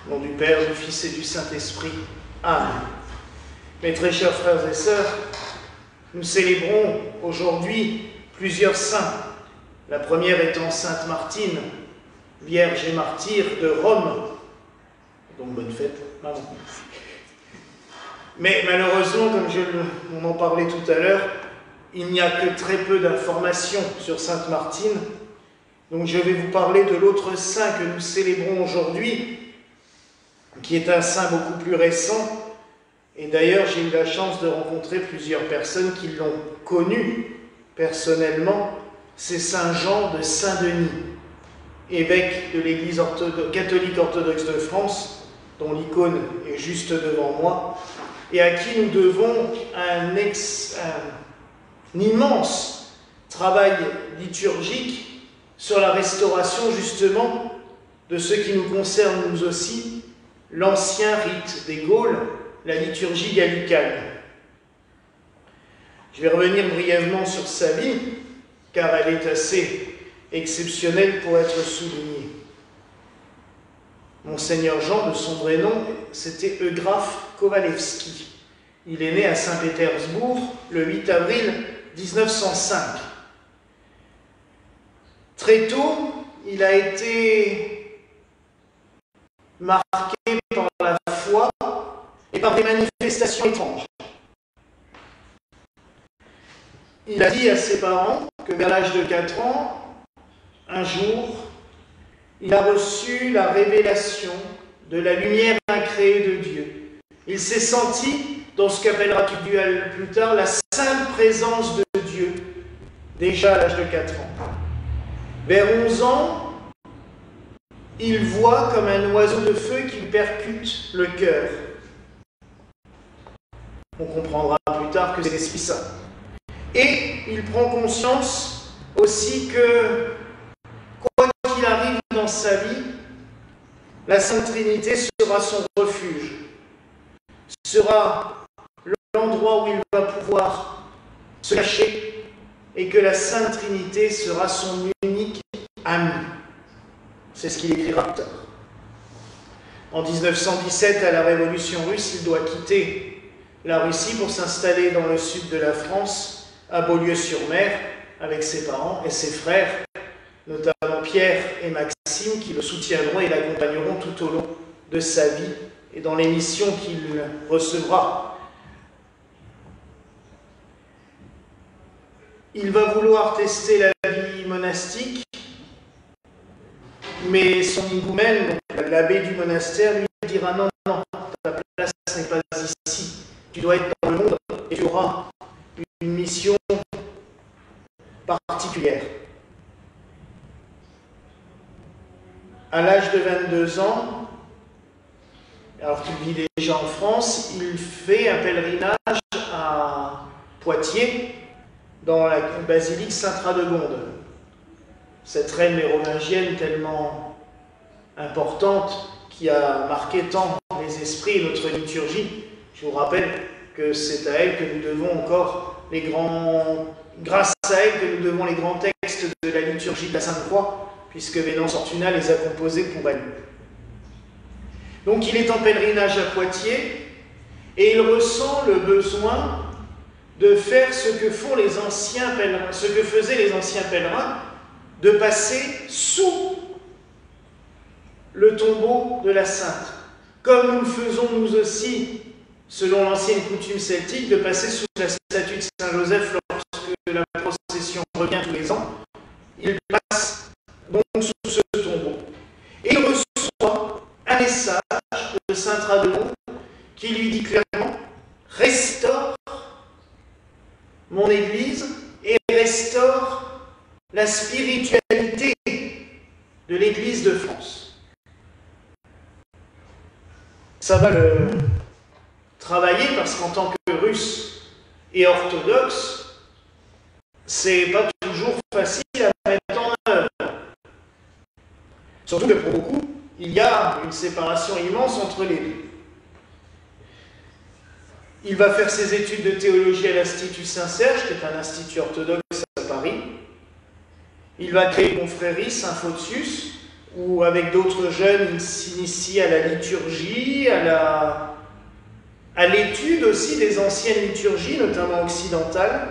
Au nom du Père, du Fils et du Saint-Esprit. Amen. Mes très chers frères et sœurs, nous célébrons aujourd'hui plusieurs saints. La première étant Sainte Martine, Vierge et martyre de Rome. Donc bonne fête, maman. Mais malheureusement, comme on en parlait tout à l'heure, il n'y a que très peu d'informations sur Sainte Martine. Donc je vais vous parler de l'autre saint que nous célébrons aujourd'hui, qui est un saint beaucoup plus récent. Et d'ailleurs, j'ai eu la chance de rencontrer plusieurs personnes qui l'ont connu personnellement. C'est Saint Jean de Saint-Denis, évêque de l'Église catholique orthodoxe de France, dont l'icône est juste devant moi, et à qui nous devons un immense travail liturgique sur la restauration justement de ce qui nous concerne nous aussi, l'ancien rite des Gaules, la liturgie gallicane. Je vais revenir brièvement sur sa vie, car elle est assez exceptionnelle pour être soulignée. Monseigneur Jean, de son vrai nom, c'était Eugraphe Kowalewski. Il est né à Saint-Pétersbourg le 8 avril 1905. Très tôt, il a été marqué par la foi et par des manifestations étranges. Il a dit à ses parents que vers l'âge de 4 ans, un jour, il a reçu la révélation de la lumière incréée de Dieu. Il s'est senti dans ce qu'appellera plus tard la sainte présence de Dieu, déjà à l'âge de 4 ans. Vers 11 ans, il voit comme un oiseau de feu qui lui percute le cœur. On comprendra plus tard que c'est l'Esprit Saint. Et il prend conscience aussi que, quoi qu'il arrive dans sa vie, la Sainte Trinité sera son refuge, sera l'endroit où il va pouvoir se cacher, et que la Sainte Trinité sera son unique ami. C'est ce qu'il écrira plus tard. En 1917, à la Révolution russe, il doit quitter la Russie pour s'installer dans le sud de la France, à Beaulieu-sur-Mer, avec ses parents et ses frères, notamment Pierre et Maxime, qui le soutiendront et l'accompagneront tout au long de sa vie et dans les missions qu'il recevra. Il va vouloir tester la vie monastique, mais son higoumène, l'abbé du monastère, lui dira non, non, ta place n'est pas ici. Tu dois être dans le monde et tu auras une mission particulière. À l'âge de 22 ans, alors qu'il vit déjà en France, il fait un pèlerinage à Poitiers, dans la basilique Saint-Radegonde. Cette reine mérovingienne tellement importante qui a marqué tant les esprits et notre liturgie. Je vous rappelle que c'est à elle que nous devons encore grâce à elle que nous devons les grands textes de la liturgie de la Sainte Croix, puisque Venance Fortuna les a composés pour elle. Donc il est en pèlerinage à Poitiers et il ressent le besoin de faire ce que font les anciens pèlerins, ce que faisaient les anciens pèlerins, de passer sous le tombeau de la Sainte, comme nous le faisons nous aussi, selon l'ancienne coutume celtique, de passer sous la statue de Saint-Joseph lorsque la procession revient tous les ans. Il passe donc sous ce tombeau. Et il reçoit un message de Sainte Radegonde qui lui dit clairement « Restaure mon Église et restaure la spiritualité de l'Église de France. » Ça va le travailler parce qu'en tant que russe et orthodoxe, c'est pas toujours facile à mettre en œuvre. Surtout que pour beaucoup, il y a une séparation immense entre les deux. Il va faire ses études de théologie à l'Institut Saint-Serge, qui est un institut orthodoxe à Paris. Il va créer une confrérie, Saint Photius, où avec d'autres jeunes, il s'initie à la liturgie, à l'étude aussi des anciennes liturgies, notamment occidentales.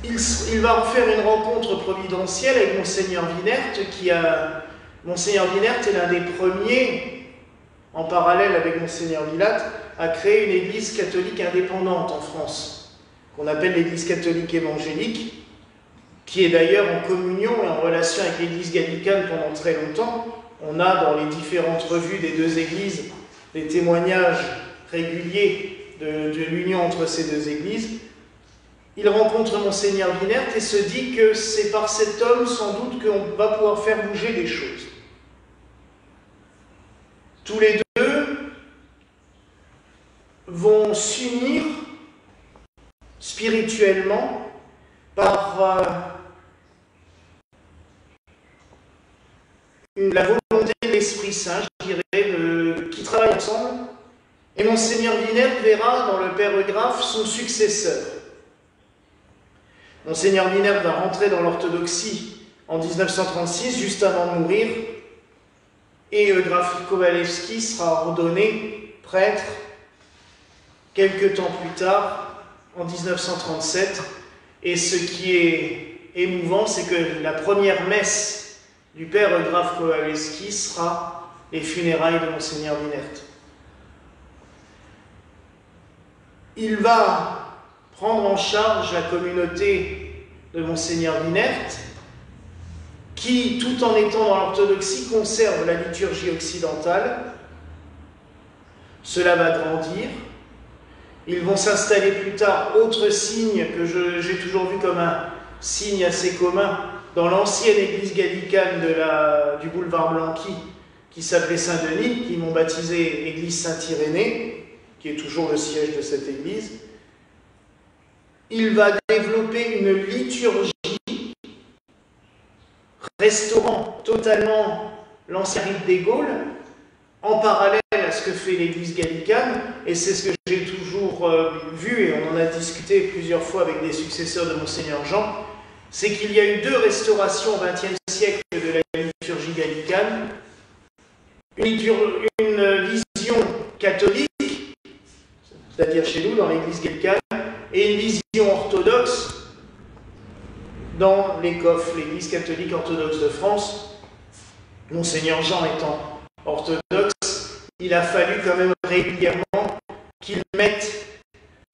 Il va en faire une rencontre providentielle avec Monseigneur Winert, Monseigneur Winert est l'un des premiers, en parallèle avec Monseigneur Villatte, à créer une église catholique indépendante en France, qu'on appelle l'église catholique évangélique, qui est d'ailleurs en communion et en relation avec l'église gallicane pendant très longtemps. On a dans les différentes revues des deux églises des témoignages réguliers de l'union entre ces deux églises. Il rencontre Monseigneur Winert et se dit que c'est par cet homme sans doute qu'on va pouvoir faire bouger des choses. Tous les deux vont s'unir spirituellement par la volonté de l'Esprit Saint, je dirais, qui travaillent ensemble. Et Monseigneur Winert verra dans le Père Eugraphe son successeur. Monseigneur Winert va rentrer dans l'orthodoxie en 1936, juste avant de mourir, et Eugraphe Kowalewski sera ordonné prêtre quelques temps plus tard, en 1937. Et ce qui est émouvant, c'est que la première messe du Père Eugraphe Kowalewski sera les funérailles de Monseigneur Winert. Il va prendre en charge la communauté de Monseigneur Winert, qui, tout en étant dans l'orthodoxie, conserve la liturgie occidentale. Cela va grandir. Ils vont s'installer plus tard, autre signe que j'ai toujours vu comme un signe assez commun, dans l'ancienne église gallicane du boulevard Blanqui, qui s'appelait Saint-Denis, qu'ils m'ont baptisé église Saint-Irénée, qui est toujours le siège de cette église. Il va développer une liturgie restaurant totalement l'ancien rite des Gaules, en parallèle à ce que fait l'église gallicane, et c'est ce que j'ai toujours vu, et on en a discuté plusieurs fois avec des successeurs de Monseigneur Jean, c'est qu'il y a eu deux restaurations au XXe siècle de la liturgie gallicane, une vision catholique, c'est-à-dire chez nous, dans l'église gallicane, et une vision orthodoxe dans l'ECOF, l'église catholique orthodoxe de France. Monseigneur Jean étant orthodoxe, il a fallu quand même régulièrement qu'il mette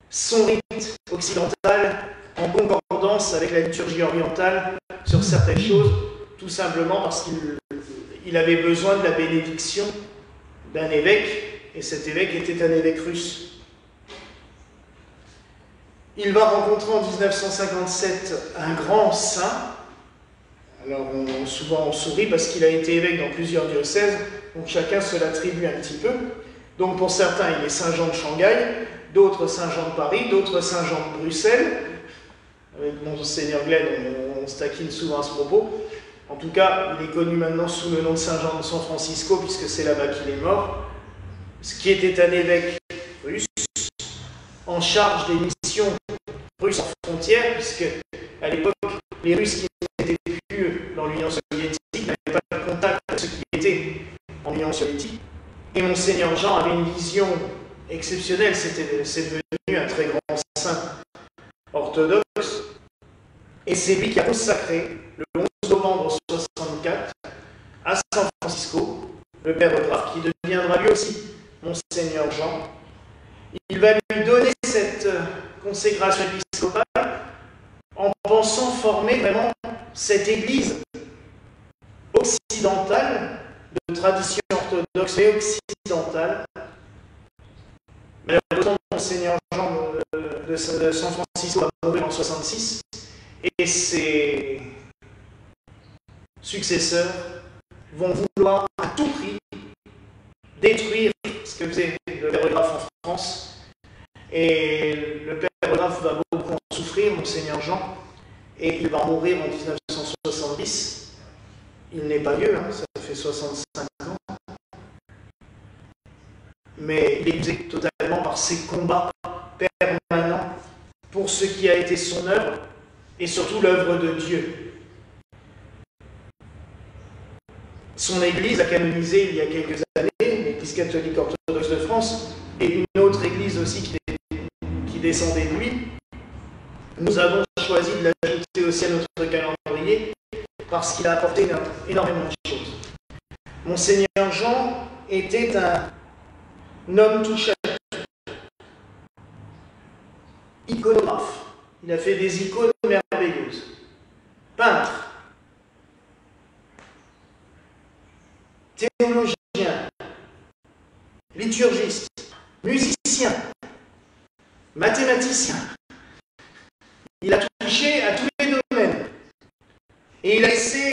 son rite occidental en concordance avec la liturgie orientale sur certaines choses, tout simplement parce qu'il avait besoin de la bénédiction d'un évêque, et cet évêque était un évêque russe. Il va rencontrer en 1957 un grand saint. Alors souvent on sourit parce qu'il a été évêque dans plusieurs diocèses, donc chacun se l'attribue un petit peu. Donc pour certains il est Saint Jean de Shanghai, d'autres Saint Jean de Paris, d'autres Saint Jean de Bruxelles. Avec Monseigneur Glenn, on se taquine souvent à ce propos. En tout cas, il est connu maintenant sous le nom de Saint Jean de San Francisco, puisque c'est là-bas qu'il est mort. Ce qui était un évêque russe, en charge des missions russes en frontière, puisque à l'époque, les Russes qui n'étaient plus dans l'Union soviétique n'avaient pas de contact avec ceux qui étaient en Union soviétique. Et Monseigneur Jean avait une vision exceptionnelle, c'est devenu un très grand saint orthodoxe, et c'est lui qui a consacré, le 11 novembre 1964, à San Francisco, le Père Eugraphe, qui deviendra lui aussi Monseigneur Jean. Il va lui donner cette consécration épiscopale en pensant former vraiment cette église occidentale, de tradition orthodoxe et occidentale. Malheureusement, Monseigneur Jean de San Francisco va mourir en 1966, et ses successeurs vont vouloir à tout prix détruire ce que faisait le Père Eugraphe en France. Et le Père Eugraphe va beaucoup en souffrir, Monseigneur Jean, et il va mourir en 1970. Il n'est pas vieux, ça fait 65 ans. Mais il est usé totalement par ses combats permanents pour ce qui a été son œuvre, et surtout l'œuvre de Dieu. son église a canonisé il y a quelques années, l'Église catholique orthodoxe de France, et une autre église aussi qui descendait de lui. Nous avons choisi de l'ajouter aussi à notre calendrier parce qu'il a apporté énormément de choses. Monseigneur Jean était un homme touche à tout, iconographe. Il a fait des icônes merveilleuses. Peintre, théologien, liturgiste, musicien, mathématicien. Il a touché à tous les domaines. Et il a laissé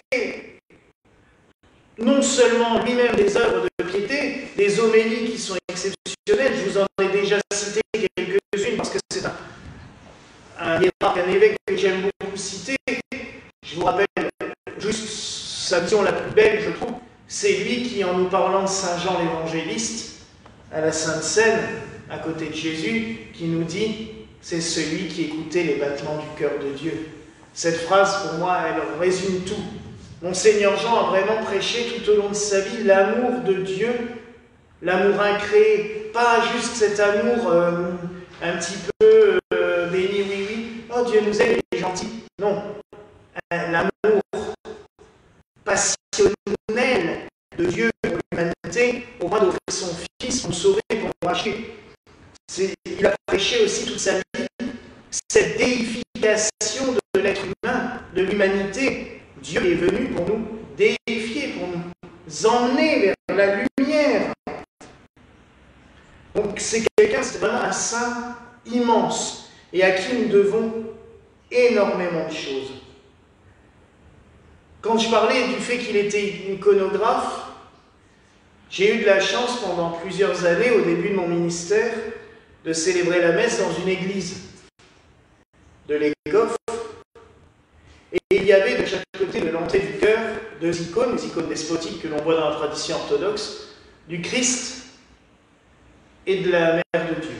non seulement lui-même des œuvres de piété, des homélies qui sont exceptionnelles. Je vous en ai déjà cité quelques-unes parce que c'est un hiérarque, un évêque que j'aime beaucoup citer. Je vous rappelle juste sa vision la plus belle, je trouve. C'est lui qui, en nous parlant de Saint Jean l'évangéliste, à la Sainte Seine, à côté de Jésus, qui nous dit « c'est celui qui écoutait les battements du cœur de Dieu ». Cette phrase, pour moi, elle résume tout. Monseigneur Jean a vraiment prêché tout au long de sa vie l'amour de Dieu, l'amour incréé, pas juste cet amour un petit peu béni, oui, oui, oh Dieu nous aime, il est gentil. Non, l'amour passionnel de Dieu pour l'humanité, au point d'offrir son Fils pour nous sauver, pour nous racheter. Il a prêché aussi toute sa vie cette déification de l'être humain, de l'humanité. Dieu est venu pour nous déifier, pour nous emmener vers la lumière. Donc c'est vraiment un saint immense et à qui nous devons énormément de choses. Quand je parlais du fait qu'il était iconographe, j'ai eu de la chance pendant plusieurs années, au début de mon ministère, de célébrer la messe dans une église de l'Écosse. Et il y avait de chaque côté de l'entrée du chœur deux icônes, les icônes despotiques que l'on voit dans la tradition orthodoxe, du Christ et de la Mère de Dieu.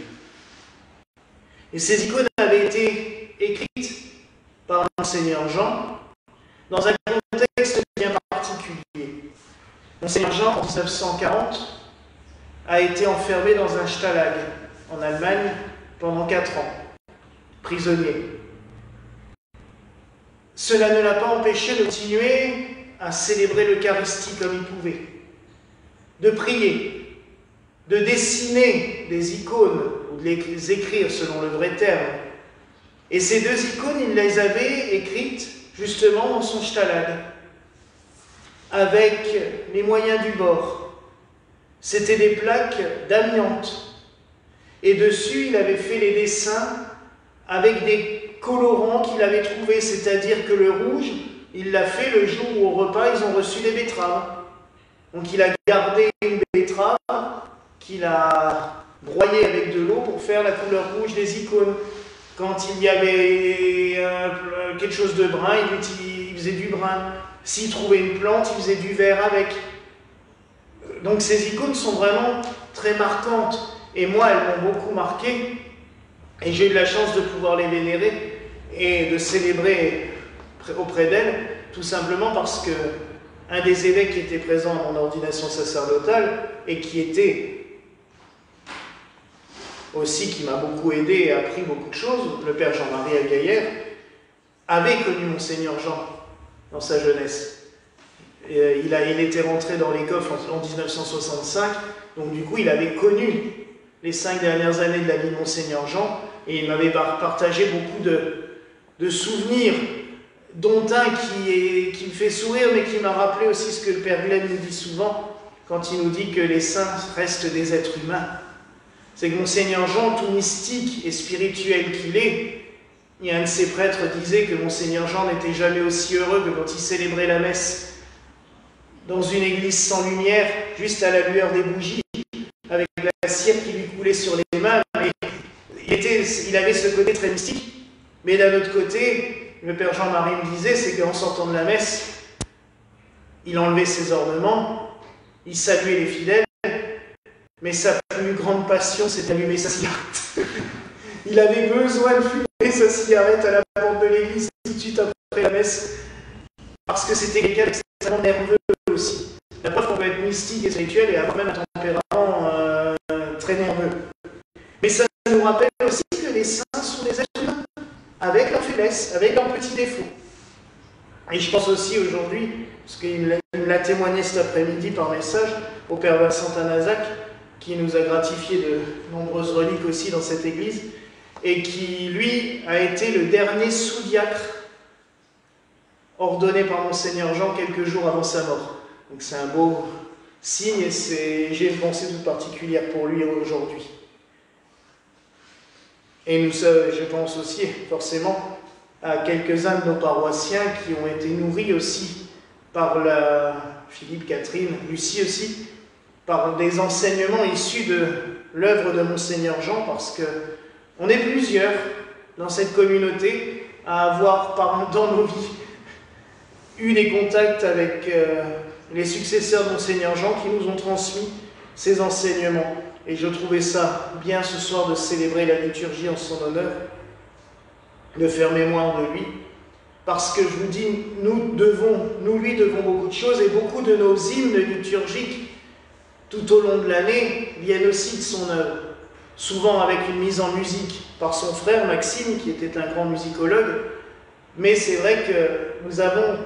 Et ces icônes avaient été écrites par Monseigneur Jean dans un contexte bien particulier. Monseigneur Jean, en 1940, a été enfermé dans un stalag en Allemagne pendant 4 ans, prisonnier. Cela ne l'a pas empêché de continuer à célébrer l'Eucharistie comme il pouvait, de prier, de dessiner des icônes ou de les écrire selon le vrai terme. Et ces deux icônes, il les avait écrites justement dans son stalag, avec les moyens du bord. C'était des plaques d'amiante. Et dessus, il avait fait les dessins avec des colorants qu'il avait trouvés, c'est-à-dire que le rouge, il l'a fait le jour où au repas, ils ont reçu des betteraves. Donc il a gardé une betterave qu'il a broyée avec de l'eau pour faire la couleur rouge des icônes. Quand il y avait quelque chose de brun, il faisait du brun. S'il trouvait une plante, il faisait du vert avec. Donc ces icônes sont vraiment très marquantes. Et moi, elles m'ont beaucoup marqué. Et j'ai eu la chance de pouvoir les vénérer et de célébrer auprès d'elles, tout simplement parce que un des évêques qui était présent à mon ordination sacerdotale et qui était aussi, qui m'a beaucoup aidé et appris beaucoup de choses, le père Jean-Marie Agaillère, avait connu Monseigneur Jean dans sa jeunesse. Il était rentré dans les coffres en 1965, donc du coup il avait connu les 5 dernières années de la vie de Monseigneur Jean, et il m'avait partagé beaucoup de souvenirs, dont un qui me fait sourire, mais qui m'a rappelé aussi ce que le Père Glenn nous dit souvent, quand il nous dit que les saints restent des êtres humains. C'est que Monseigneur Jean, tout mystique et spirituel qu'il est, et un de ses prêtres disait que Monseigneur Jean n'était jamais aussi heureux que quand il célébrait la messe dans une église sans lumière, juste à la lueur des bougies, avec la cire qui lui coulait sur les mains. Mais il avait ce côté très mystique. Mais d'un autre côté, le Père Jean-Marie me disait, c'est qu'en sortant de la messe, il enlevait ses ornements, il saluait les fidèles, mais sa plus grande passion, c'est d'allumer sa cigarette. Il avait besoin de fumer sa cigarette à la porte de l'église tout de suite après la messe, parce que c'était quelqu'un d'extrêmement nerveux aussi. mystique et spirituel et avoir même un tempérament très nerveux. Mais ça nous rappelle aussi que les saints sont des êtres humains, avec leurs faiblesses, avec leurs petits défauts. Et je pense aussi aujourd'hui, parce qu'il me l'a témoigné cet après-midi par message, au Père Vincent Tanazac, qui nous a gratifié de nombreuses reliques aussi dans cette église, et qui, lui, a été le dernier sous-diacre ordonné par Monseigneur Jean quelques jours avant sa mort. Donc c'est un beau signe et j'ai une pensée toute particulière pour lui aujourd'hui. Et nous, je pense aussi forcément à quelques-uns de nos paroissiens qui ont été nourris aussi par Philippe, Catherine, Lucie aussi, par des enseignements issus de l'œuvre de Monseigneur Jean, parce qu'on est plusieurs dans cette communauté à avoir dans nos vies eu des contacts avec les successeurs de Monseigneur Jean qui nous ont transmis ces enseignements. Et je trouvais ça bien ce soir de célébrer la liturgie en son honneur, de faire mémoire de lui, parce que je vous dis, nous lui devons beaucoup de choses, et beaucoup de nos hymnes liturgiques tout au long de l'année viennent aussi de son œuvre, souvent avec une mise en musique par son frère Maxime, qui était un grand musicologue. Mais c'est vrai que nous avons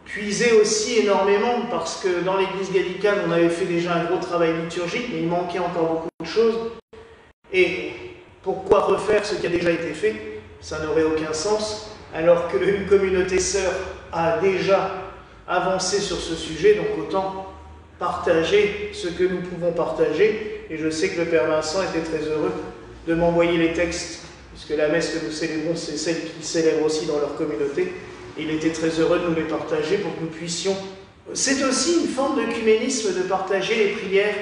puisé aussi énormément, parce que dans l'église gallicane, on avait fait déjà un gros travail liturgique, mais il manquait encore beaucoup de choses. Et pourquoi refaire ce qui a déjà été fait? Ça n'aurait aucun sens, alors qu'une communauté sœur a déjà avancé sur ce sujet, donc autant partager ce que nous pouvons partager. Et je sais que le Père Vincent était très heureux de m'envoyer les textes, puisque la messe que nous célébrons, c'est celle qu'ils célèbrent aussi dans leur communauté. Et il était très heureux de nous les partager pour que nous puissions... C'est aussi une forme d'œcuménisme de partager les prières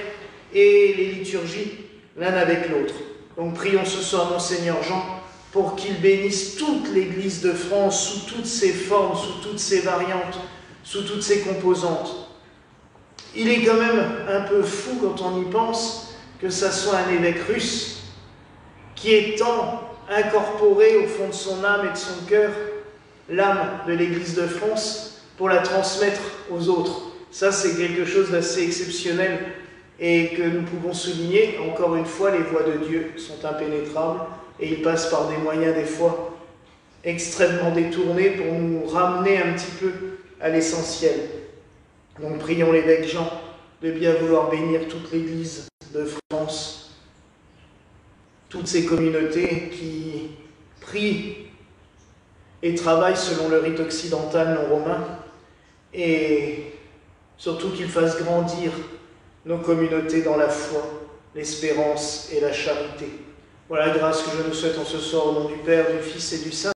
et les liturgies l'un avec l'autre. Donc prions ce soir Monseigneur Jean pour qu'il bénisse toute l'Église de France sous toutes ses formes, sous toutes ses variantes, sous toutes ses composantes. Il est quand même un peu fou quand on y pense que ça soit un évêque russe qui ait tant incorporé au fond de son âme et de son cœur l'âme de l'Église de France pour la transmettre aux autres. Ça, c'est quelque chose d'assez exceptionnel et que nous pouvons souligner. Encore une fois, les voies de Dieu sont impénétrables et il passe par des moyens des fois extrêmement détournés pour nous ramener un petit peu à l'essentiel. Donc prions l'évêque Jean de bien vouloir bénir toute l'Église de France, toutes ces communautés qui prient et travaillent selon le rite occidental non romain, et surtout qu'il fasse grandir nos communautés dans la foi, l'espérance et la charité. Voilà la grâce que je nous souhaite en ce soir au nom du Père, du Fils et du Saint.